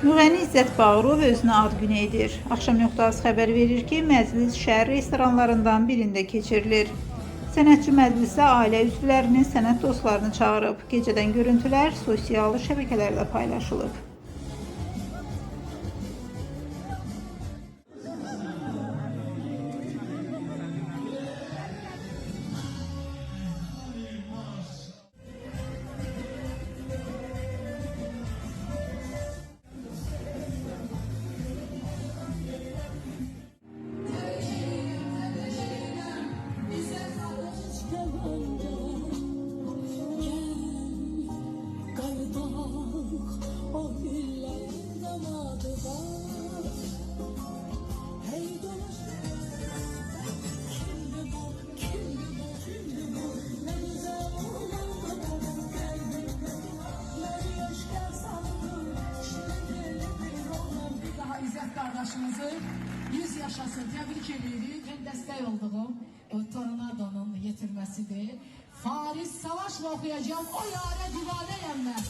Müğənni İzzət Bağırov özünə ad günü edir. Axşam nöqtası xəbər verir ki, məclis şəhər restoranlarından birində keçirilir. Sənətçi məclisə ailə üzvlərinin, sənət dostlarını çağırıb. Gecədən görüntülər sosial şəbəkələrdə paylaşılıb. Kardeşimizi 100 yaşasın tebrik edirik. Hem destek olduğum Tornado'nun getirmesidir. Faris Savaş'la okuyacağım. O yâre divaneyem ben.